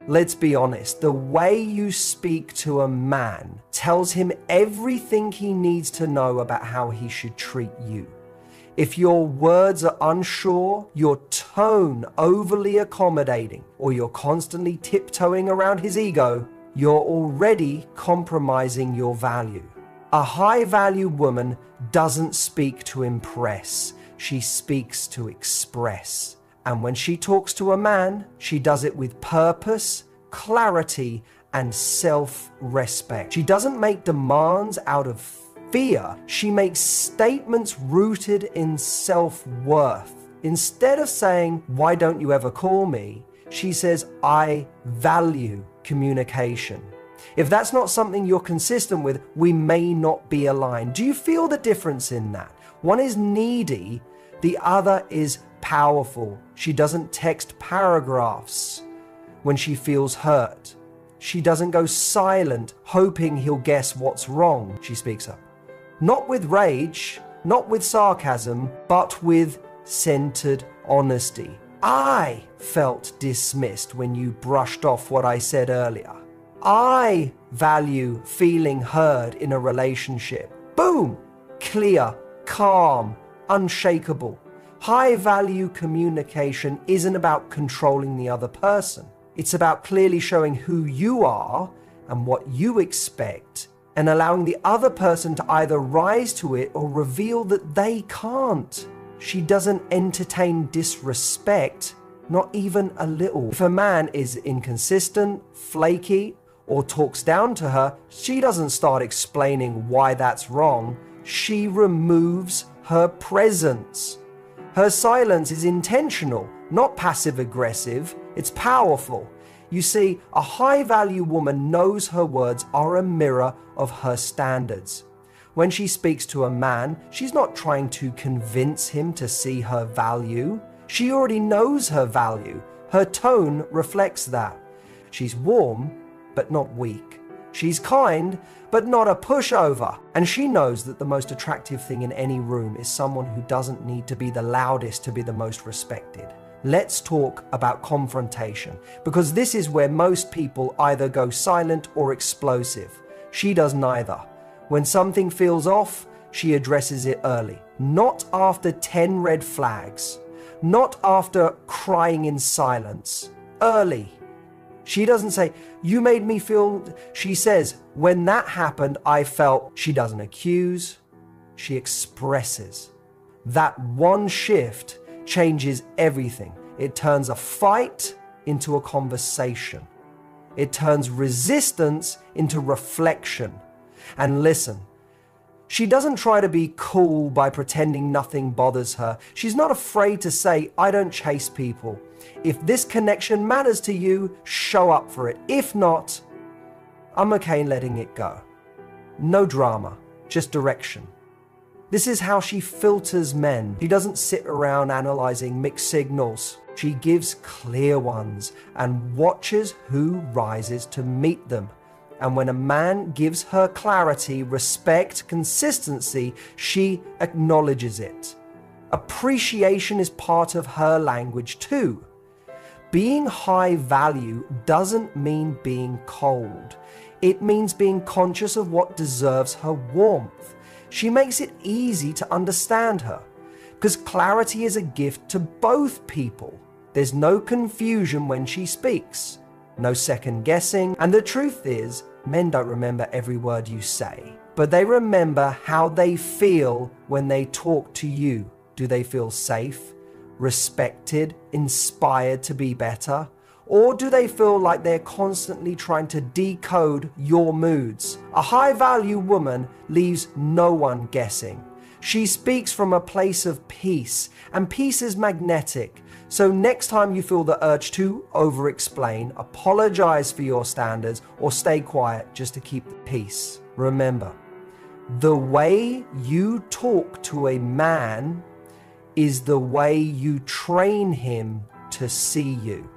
Let's be honest, the way you speak to a man tells him everything he needs to know about how he should treat you. If your words are unsure, your tone overly accommodating, or you're constantly tiptoeing around his ego, you're already compromising your value. A high-value woman doesn't speak to impress, she speaks to express. And when she talks to a man, she does it with purpose, clarity, and self-respect. She doesn't make demands out of fear. She makes statements rooted in self-worth. Instead of saying, "Why don't you ever call me?" she says, "I value communication." If that's not something you're consistent with, we may not be aligned. Do you feel the difference in that? One is needy, the other is powerful. She doesn't text paragraphs when she feels hurt. She doesn't go silent, hoping he'll guess what's wrong. She speaks up. Not with rage, not with sarcasm, but with centered honesty. I felt dismissed when you brushed off what I said earlier. I value feeling heard in a relationship. Boom! Clear, calm, unshakable. High-value communication isn't about controlling the other person. It's about clearly showing who you are and what you expect, and allowing the other person to either rise to it or reveal that they can't. She doesn't entertain disrespect, not even a little. If a man is inconsistent, flaky, or talks down to her, she doesn't start explaining why that's wrong. She removes her presence. Her silence is intentional, not passive-aggressive. It's powerful. You see, a high-value woman knows her words are a mirror of her standards. When she speaks to a man, she's not trying to convince him to see her value. She already knows her value. Her tone reflects that. She's warm, but not weak. She's kind, but not a pushover. And she knows that the most attractive thing in any room is someone who doesn't need to be the loudest to be the most respected. Let's talk about confrontation, because this is where most people either go silent or explosive. She does neither. When something feels off, she addresses it early. Not after 10 red flags. Not after crying in silence. Early. She doesn't say, "You made me feel..." She says, "When that happened, I felt..." She doesn't accuse. She expresses. That one shift changes everything. It turns a fight into a conversation. It turns resistance into reflection. And listen, she doesn't try to be cool by pretending nothing bothers her. She's not afraid to say, "I don't chase people. If this connection matters to you, show up for it. If not, I'm okay letting it go." No drama, just direction. This is how she filters men. She doesn't sit around analyzing mixed signals. She gives clear ones and watches who rises to meet them. And when a man gives her clarity, respect, consistency, she acknowledges it. Appreciation is part of her language too. Being high value doesn't mean being cold. It means being conscious of what deserves her warmth. She makes it easy to understand her, because clarity is a gift to both people. There's no confusion when she speaks, no second guessing, and the truth is, men don't remember every word you say, but they remember how they feel when they talk to you. Do they feel safe, respected, inspired to be better? Or do they feel like they're constantly trying to decode your moods? A high-value woman leaves no one guessing. She speaks from a place of peace, and peace is magnetic. So next time you feel the urge to over-explain, apologize for your standards, or stay quiet just to keep the peace. Remember, the way you talk to a man is the way you train him to see you.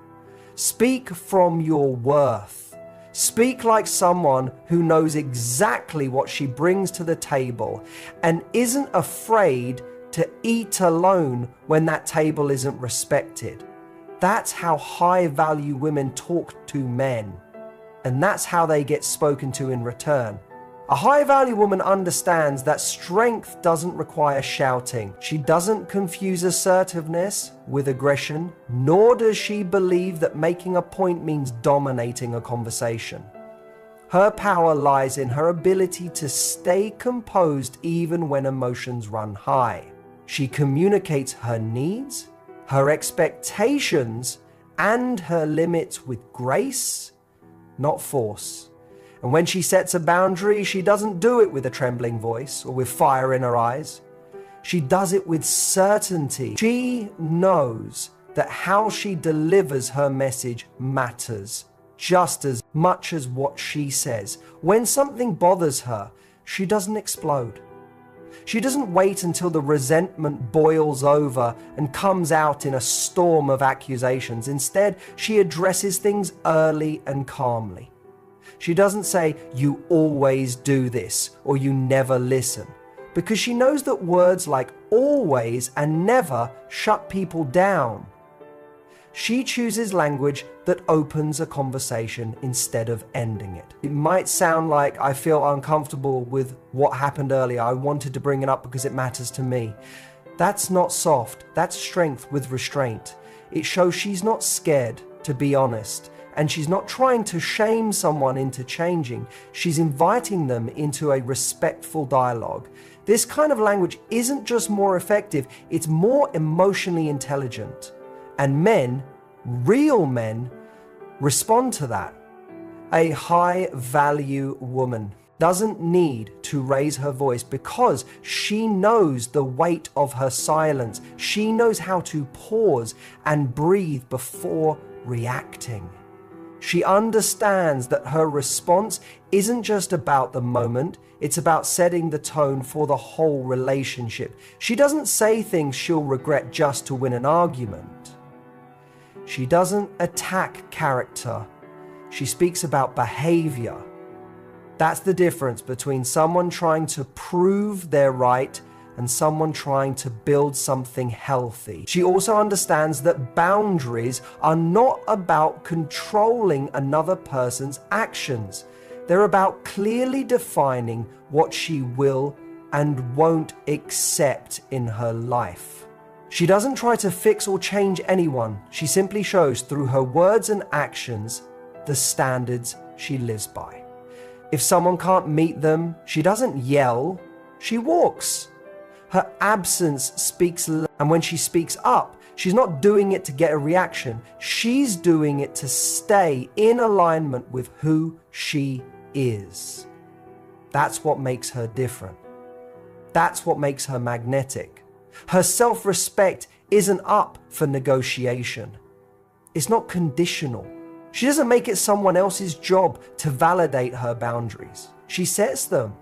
Speak from your worth. Speak like someone who knows exactly what she brings to the table and isn't afraid to eat alone when that table isn't respected. That's how high-value women talk to men. And that's how they get spoken to in return. A high-value woman understands that strength doesn't require shouting. She doesn't confuse assertiveness with aggression, nor does she believe that making a point means dominating a conversation. Her power lies in her ability to stay composed even when emotions run high. She communicates her needs, her expectations, and her limits with grace, not force. And when she sets a boundary, she doesn't do it with a trembling voice or with fire in her eyes. She does it with certainty. She knows that how she delivers her message matters just as much as what she says. When something bothers her, she doesn't explode. She doesn't wait until the resentment boils over and comes out in a storm of accusations. Instead, she addresses things early and calmly. She doesn't say, "You always do this," or "You never listen," because she knows that words like always and never shut people down. She chooses language that opens a conversation instead of ending it. It might sound like I feel uncomfortable with what happened earlier. I wanted to bring it up because it matters to me. That's not soft. That's strength with restraint. It shows she's not scared to be honest. And she's not trying to shame someone into changing. She's inviting them into a respectful dialogue. This kind of language isn't just more effective, it's more emotionally intelligent. And men, real men, respond to that. A high-value woman doesn't need to raise her voice because she knows the weight of her silence. She knows how to pause and breathe before reacting. She understands that her response isn't just about the moment, it's about setting the tone for the whole relationship. She doesn't say things she'll regret just to win an argument. She doesn't attack character. She speaks about behavior. That's the difference between someone trying to prove they're right and someone trying to build something healthy. She also understands that boundaries are not about controlling another person's actions. They're about clearly defining what she will and won't accept in her life. She doesn't try to fix or change anyone. She simply shows through her words and actions the standards she lives by. If someone can't meet them, she doesn't yell, she walks. Her absence speaks, and when she speaks up, she's not doing it to get a reaction. She's doing it to stay in alignment with who she is. That's what makes her different. That's what makes her magnetic. Her self-respect isn't up for negotiation. It's not conditional. She doesn't make it someone else's job to validate her boundaries. She sets them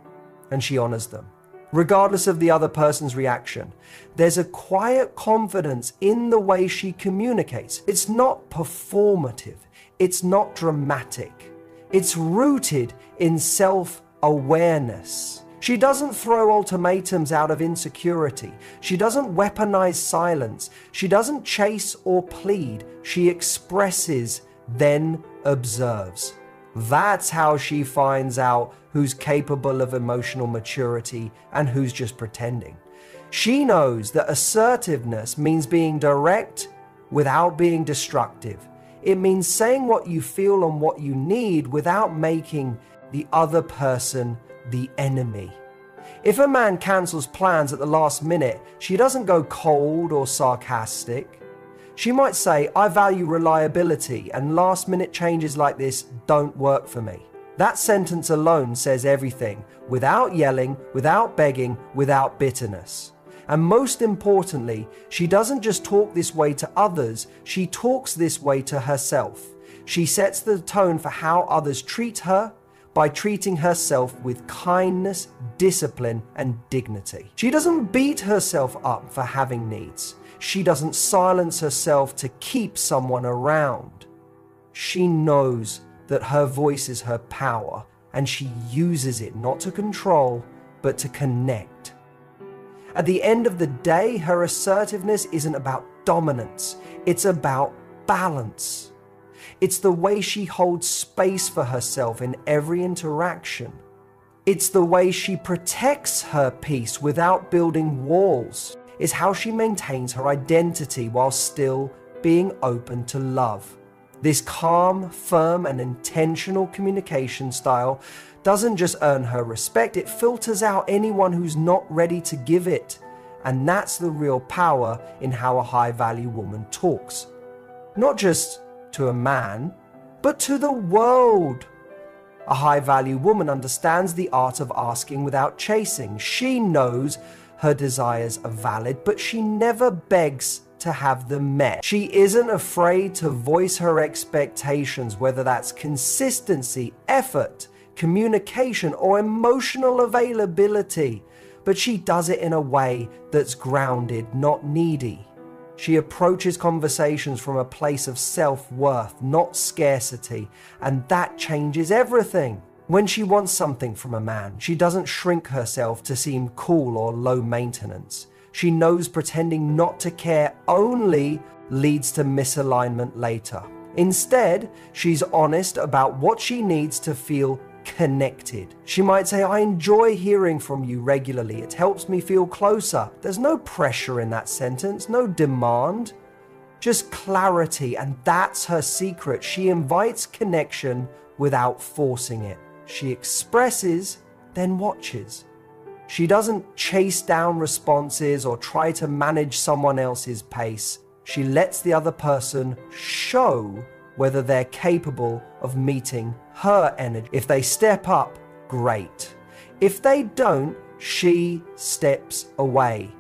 and she honors them, regardless of the other person's reaction. There's a quiet confidence in the way she communicates. It's not performative. It's not dramatic. It's rooted in self-awareness. She doesn't throw ultimatums out of insecurity. She doesn't weaponize silence. She doesn't chase or plead. She expresses, then observes. That's how she finds out who's capable of emotional maturity and who's just pretending. She knows that assertiveness means being direct without being destructive. It means saying what you feel and what you need without making the other person the enemy. If a man cancels plans at the last minute, she doesn't go cold or sarcastic. She might say, "I value reliability and last-minute changes like this don't work for me." That sentence alone says everything, without yelling, without begging, without bitterness. And most importantly, she doesn't just talk this way to others, she talks this way to herself. She sets the tone for how others treat her by treating herself with kindness, discipline, and dignity. She doesn't beat herself up for having needs. She doesn't silence herself to keep someone around. She knows that her voice is her power, and she uses it not to control, but to connect. At the end of the day, her assertiveness isn't about dominance. It's about balance. It's the way she holds space for herself in every interaction. It's the way she protects her peace without building walls. It's how she maintains her identity while still being open to love. This calm, firm, and intentional communication style doesn't just earn her respect, it filters out anyone who's not ready to give it. And that's the real power in how a high-value woman talks. Not just to a man, but to the world. A high-value woman understands the art of asking without chasing. She knows her desires are valid, but she never begs to have them met. She isn't afraid to voice her expectations, whether that's consistency, effort, communication, or emotional availability. But she does it in a way that's grounded, not needy. She approaches conversations from a place of self-worth, not scarcity, and that changes everything. When she wants something from a man, she doesn't shrink herself to seem cool or low maintenance. She knows pretending not to care only leads to misalignment later. Instead, she's honest about what she needs to feel connected. She might say, I enjoy hearing from you regularly. It helps me feel closer. There's no pressure in that sentence, no demand, just clarity. And that's her secret. She invites connection without forcing it. She expresses, then watches. She doesn't chase down responses or try to manage someone else's pace. She lets the other person show whether they're capable of meeting her energy. If they step up, great. If they don't, she steps away.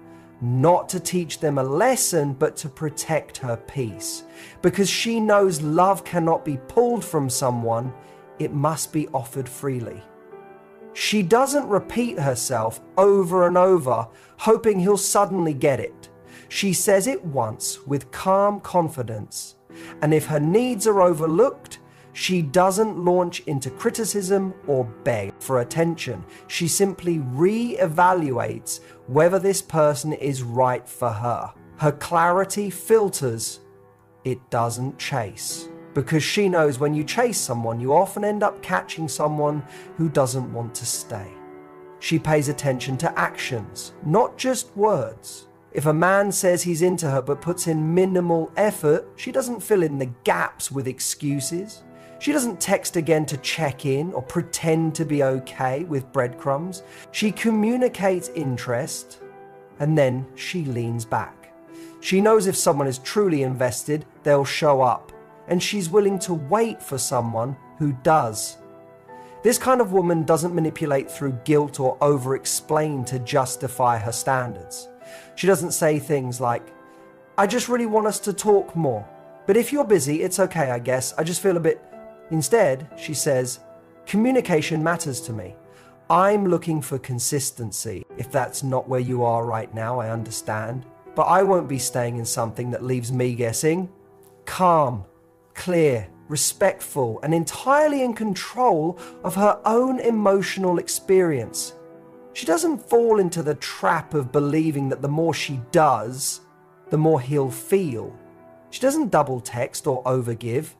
Not to teach them a lesson, but to protect her peace. Because she knows love cannot be pulled from someone, it must be offered freely. She doesn't repeat herself over and over, hoping he'll suddenly get it. She says it once with calm confidence. And if her needs are overlooked, she doesn't launch into criticism or beg for attention. She simply re-evaluates whether this person is right for her. Her clarity filters, it doesn't chase. Because she knows when you chase someone, you often end up catching someone who doesn't want to stay. She pays attention to actions, not just words. If a man says he's into her but puts in minimal effort, she doesn't fill in the gaps with excuses. She doesn't text again to check in or pretend to be okay with breadcrumbs. She communicates interest and then she leans back. She knows if someone is truly invested, they'll show up, and she's willing to wait for someone who does. This kind of woman doesn't manipulate through guilt or over-explain to justify her standards. She doesn't say things like, I just really want us to talk more, but if you're busy, it's okay, I guess. I just feel a bit... Instead, she says, communication matters to me. I'm looking for consistency. If that's not where you are right now, I understand. But I won't be staying in something that leaves me guessing. Calm, clear, respectful, and entirely in control of her own emotional experience. She doesn't fall into the trap of believing that the more she does, the more he'll feel. She doesn't double text or overgive.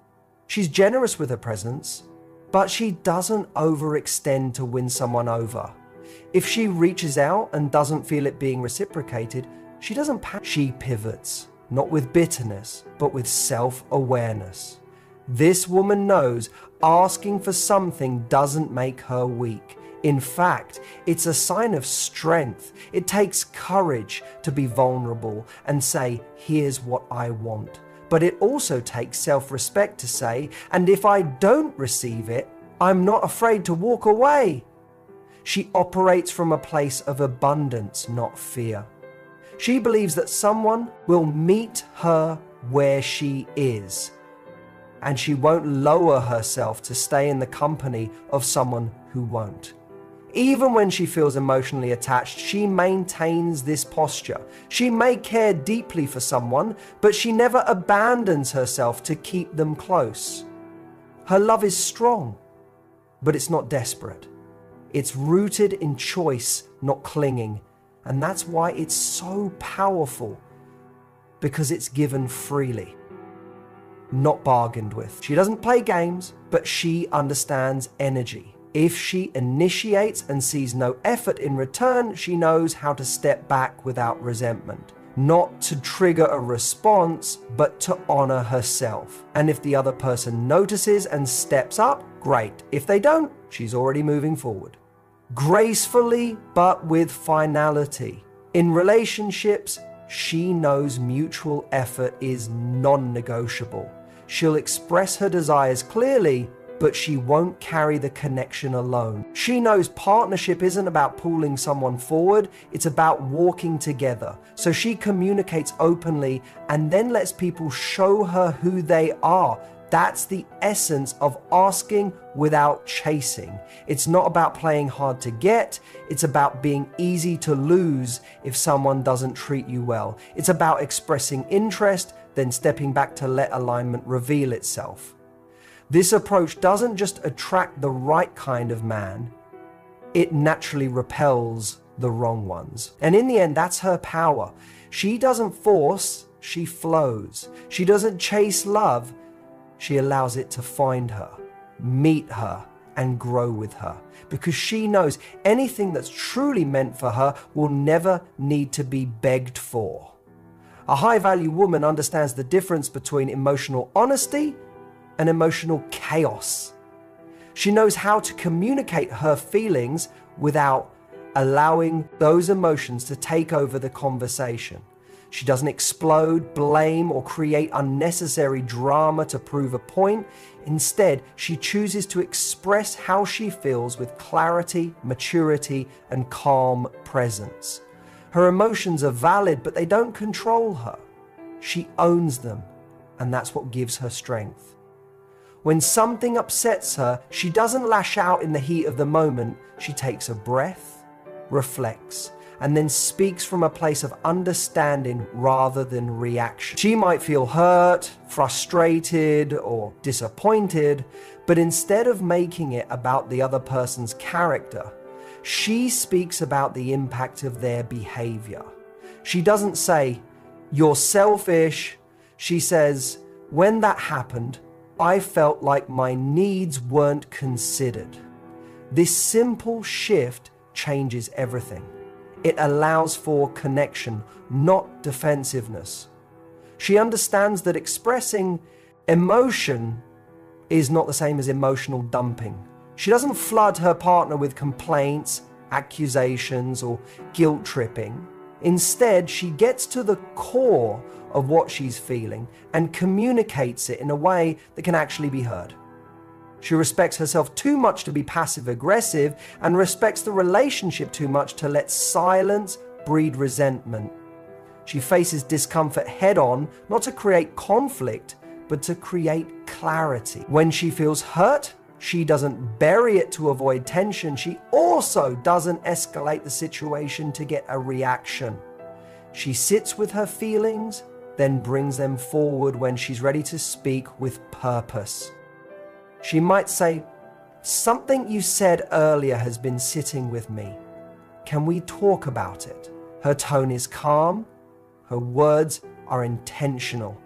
She's generous with her presence, but she doesn't overextend to win someone over. If she reaches out and doesn't feel it being reciprocated, she doesn't panic. She pivots, not with bitterness, but with self-awareness. This woman knows asking for something doesn't make her weak. In fact, it's a sign of strength. It takes courage to be vulnerable and say, here's what I want. But it also takes self-respect to say, and if I don't receive it, I'm not afraid to walk away. She operates from a place of abundance, not fear. She believes that someone will meet her where she is, and she won't lower herself to stay in the company of someone who won't. Even when she feels emotionally attached, she maintains this posture. She may care deeply for someone, but she never abandons herself to keep them close. Her love is strong, but it's not desperate. It's rooted in choice, not clinging. And that's why it's so powerful, because it's given freely. not bargained with. She doesn't play games, but she understands energy. If she initiates and sees no effort in return, she knows how to step back without resentment. Not to trigger a response, but to honor herself. And if the other person notices and steps up, great. If they don't, she's already moving forward. Gracefully, but with finality. In relationships, she knows mutual effort is non-negotiable. She'll express her desires clearly, but she won't carry the connection alone. She knows partnership isn't about pulling someone forward, it's about walking together. So she communicates openly and then lets people show her who they are. That's the essence of asking without chasing. It's not about playing hard to get, it's about being easy to lose if someone doesn't treat you well. It's about expressing interest, then stepping back to let alignment reveal itself. This approach doesn't just attract the right kind of man, it naturally repels the wrong ones. And in the end, that's her power. She doesn't force, she flows. She doesn't chase love, she allows it to find her, meet her, and grow with her. Because she knows anything that's truly meant for her will never need to be begged for. A high-value woman understands the difference between emotional honesty and emotional chaos. She knows how to communicate her feelings without allowing those emotions to take over the conversation. She doesn't explode, blame, or create unnecessary drama to prove a point. Instead, she chooses to express how she feels with clarity, maturity, and calm presence. Her emotions are valid, but they don't control her. She owns them, and that's what gives her strength. When something upsets her, she doesn't lash out in the heat of the moment. She takes a breath, reflects, and then speaks from a place of understanding rather than reaction. She might feel hurt, frustrated, or disappointed, but instead of making it about the other person's character, she speaks about the impact of their behavior. She doesn't say, "You're selfish." She says, "When that happened, I felt like my needs weren't considered." This simple shift changes everything. It allows for connection, not defensiveness. She understands that expressing emotion is not the same as emotional dumping. She doesn't flood her partner with complaints, accusations, or guilt tripping. Instead, she gets to the core of what she's feeling and communicates it in a way that can actually be heard. She respects herself too much to be passive-aggressive and respects the relationship too much to let silence breed resentment. She faces discomfort head-on, not to create conflict, but to create clarity. When she feels hurt, she doesn't bury it to avoid tension. She also doesn't escalate the situation to get a reaction. She sits with her feelings, then brings them forward when she's ready to speak with purpose. She might say, "Something you said earlier has been sitting with me. Can we talk about it?" Her tone is calm, her words are intentional,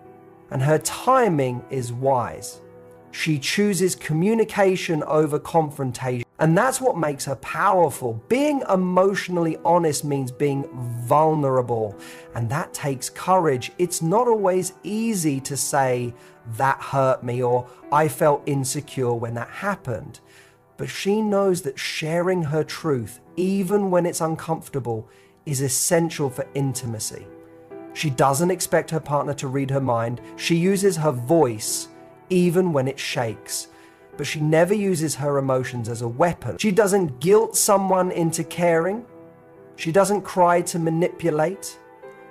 and her timing is wise. She chooses communication over confrontation, and that's what makes her powerful. Being emotionally honest means being vulnerable, and that takes courage. It's not always easy to say, "That hurt me," or "I felt insecure when that happened." But she knows that sharing her truth, even when it's uncomfortable, is essential for intimacy. She doesn't expect her partner to read her mind. She uses her voice, even when it shakes. But she never uses her emotions as a weapon. She doesn't guilt someone into caring. She doesn't cry to manipulate.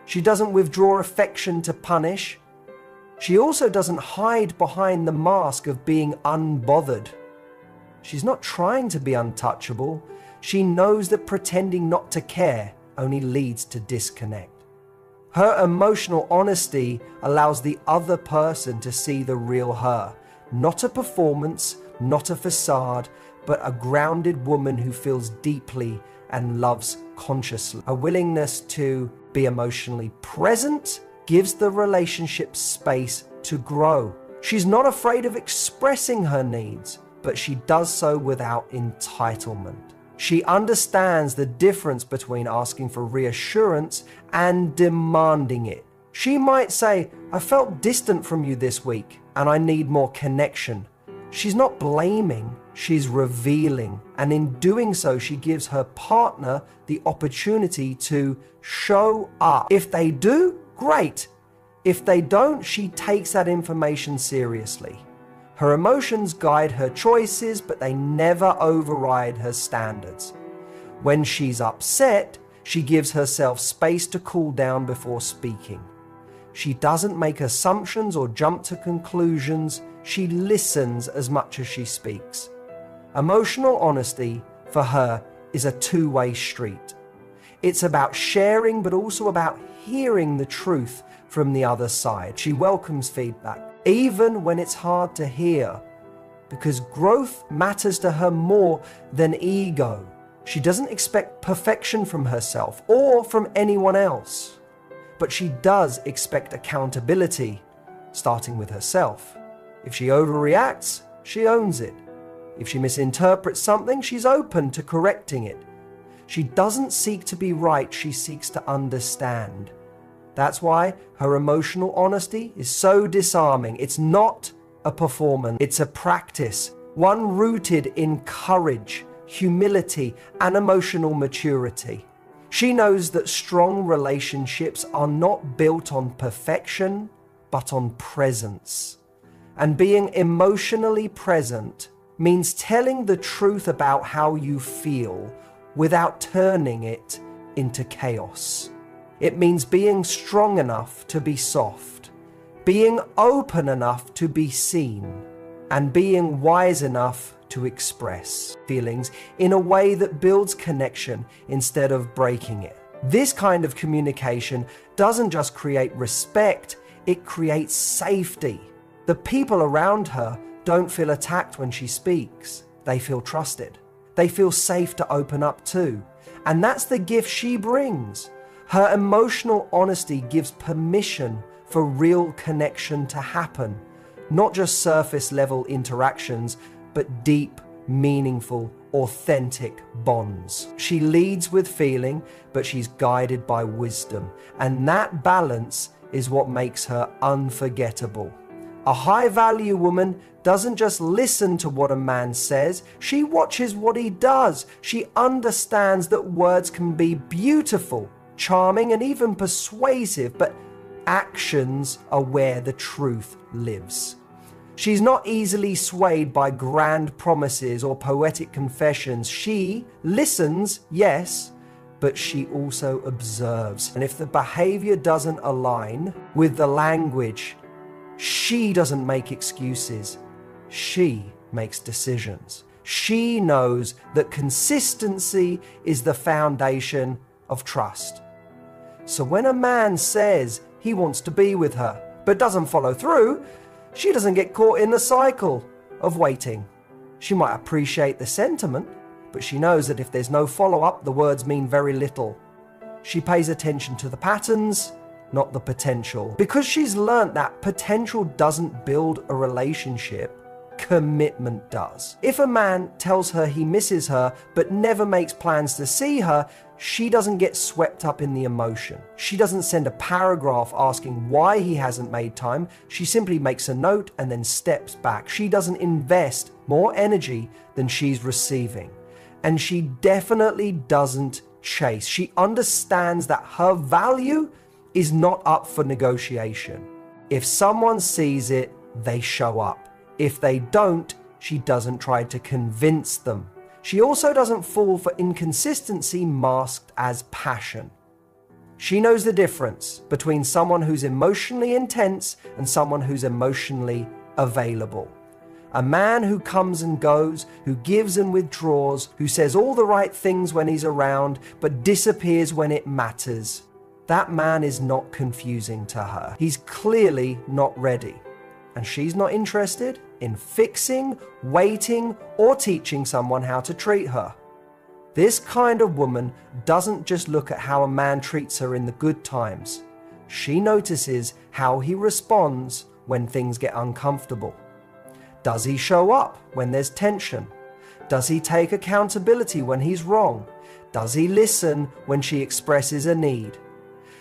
She doesn't withdraw affection to punish. She also doesn't hide behind the mask of being unbothered. She's not trying to be untouchable. She knows that pretending not to care only leads to disconnect. Her emotional honesty allows the other person to see the real her. Not a performance, not a facade, but a grounded woman who feels deeply and loves consciously. A willingness to be emotionally present gives the relationship space to grow. She's not afraid of expressing her needs, but she does so without entitlement. She understands the difference between asking for reassurance and demanding it. She might say, "I felt distant from you this week and I need more connection." She's not blaming, she's revealing. And in doing so, she gives her partner the opportunity to show up. If they do, great. If they don't, she takes that information seriously. Her emotions guide her choices, but they never override her standards. When she's upset, she gives herself space to cool down before speaking. She doesn't make assumptions or jump to conclusions. She listens as much as she speaks. Emotional honesty for her is a two-way street. It's about sharing, but also about hearing the truth from the other side. She welcomes feedback, even when it's hard to hear, because growth matters to her more than ego. She doesn't expect perfection from herself or from anyone else, but she does expect accountability, starting with herself. If she overreacts, she owns it. If she misinterprets something, she's open to correcting it. She doesn't seek to be right, she seeks to understand. That's why her emotional honesty is so disarming. It's not a performance, it's a practice, one rooted in courage, humility, and emotional maturity. She knows that strong relationships are not built on perfection, but on presence. And being emotionally present means telling the truth about how you feel without turning it into chaos. It means being strong enough to be soft, being open enough to be seen, and being wise enough to express feelings in a way that builds connection instead of breaking it. This kind of communication doesn't just create respect, it creates safety. The people around her don't feel attacked when she speaks. They feel trusted. They feel safe to open up too. And that's the gift she brings. Her emotional honesty gives permission for real connection to happen. Not just surface level interactions, but deep, meaningful, authentic bonds. She leads with feeling, but she's guided by wisdom. And that balance is what makes her unforgettable. A high-value woman doesn't just listen to what a man says, she watches what he does. She understands that words can be beautiful, charming, and even persuasive, but actions are where the truth lives. She's not easily swayed by grand promises or poetic confessions. She listens, yes, but she also observes. And if the behavior doesn't align with the language, she doesn't make excuses. She makes decisions. She knows that consistency is the foundation of trust. So when a man says he wants to be with her, but doesn't follow through, she doesn't get caught in the cycle of waiting. She might appreciate the sentiment, but she knows that if there's no follow-up, the words mean very little. She pays attention to the patterns, not the potential. Because she's learnt that potential doesn't build a relationship, commitment does. If a man tells her he misses her but never makes plans to see her, she doesn't get swept up in the emotion. She doesn't send a paragraph asking why he hasn't made time. She simply makes a note and then steps back. She doesn't invest more energy than she's receiving. And she definitely doesn't chase. She understands that her value is not up for negotiation. If someone sees it, they show up. If they don't, she doesn't try to convince them. She also doesn't fall for inconsistency masked as passion. She knows the difference between someone who's emotionally intense and someone who's emotionally available. A man who comes and goes, who gives and withdraws, who says all the right things when he's around, but disappears when it matters. That man is not confusing to her. He's clearly not ready. And she's not interested in fixing, waiting, or teaching someone how to treat her. This kind of woman doesn't just look at how a man treats her in the good times. She notices how he responds when things get uncomfortable? Does he show up when there's tension? Does he take accountability when he's wrong? Does he listen when she expresses a need?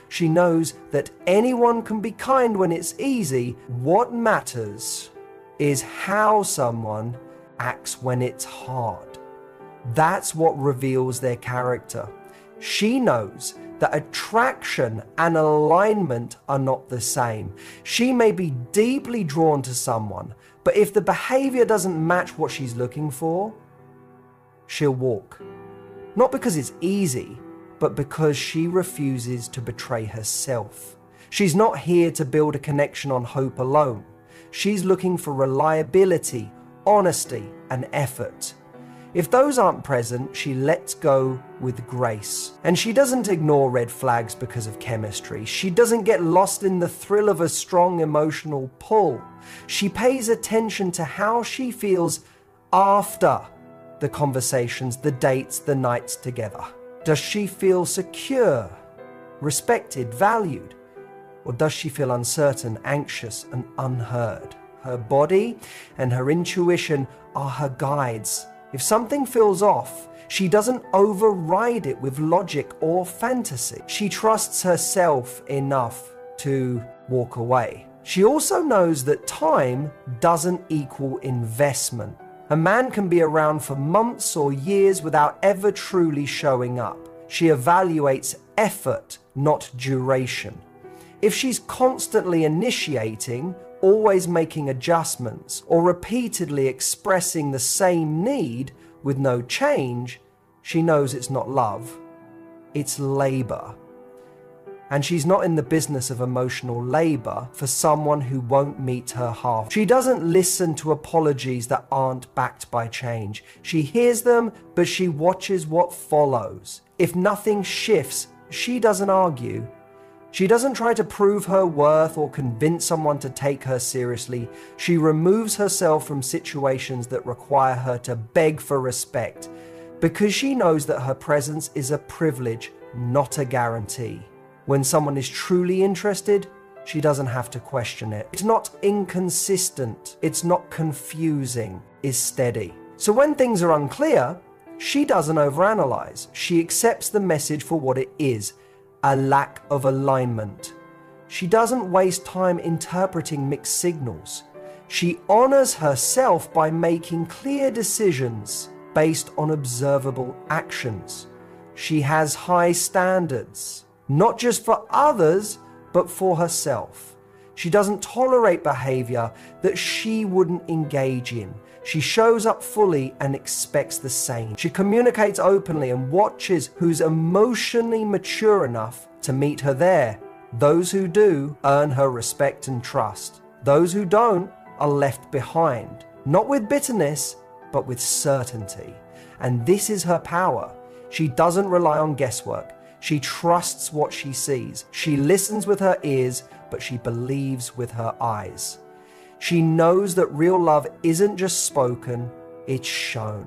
She knows that anyone can be kind when it's easy. What matters is how someone acts when it's hard. That's what reveals their character. She knows that attraction and alignment are not the same. She may be deeply drawn to someone, but if the behavior doesn't match what she's looking for, she'll walk. Not because it's easy, but because she refuses to betray herself. She's not here to build a connection on hope alone. She's looking for reliability, honesty, and effort. If those aren't present, she lets go with grace. And she doesn't ignore red flags because of chemistry. She doesn't get lost in the thrill of a strong emotional pull. She pays attention to how she feels after the conversations, the dates, the nights together. Does she feel secure, respected, valued? Or does she feel uncertain, anxious, and unheard? Her body and her intuition are her guides. If something feels off, she doesn't override it with logic or fantasy. She trusts herself enough to walk away. She also knows that time doesn't equal investment. A man can be around for months or years without ever truly showing up. She evaluates effort, not duration. If she's constantly initiating, always making adjustments, or repeatedly expressing the same need with no change, she knows it's not love, it's labor. And she's not in the business of emotional labor for someone who won't meet her half. She doesn't listen to apologies that aren't backed by change. She hears them, but she watches what follows. If nothing shifts, she doesn't argue. She doesn't try to prove her worth or convince someone to take her seriously. She removes herself from situations that require her to beg for respect, because she knows that her presence is a privilege, not a guarantee. When someone is truly interested, she doesn't have to question it. It's not inconsistent. It's not confusing. It's steady. So when things are unclear, she doesn't overanalyze. She accepts the message for what it is, a lack of alignment. She doesn't waste time interpreting mixed signals. She honors herself by making clear decisions based on observable actions. She has high standards, not just for others, but for herself. She doesn't tolerate behavior that she wouldn't engage in. She shows up fully and expects the same. She communicates openly and watches who's emotionally mature enough to meet her there. Those who do earn her respect and trust. Those who don't are left behind, not with bitterness, but with certainty. And this is her power. She doesn't rely on guesswork. She trusts what she sees. She listens with her ears, but she believes with her eyes. She knows that real love isn't just spoken, it's shown.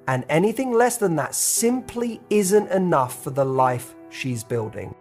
And anything less than that simply isn't enough for the life she's building.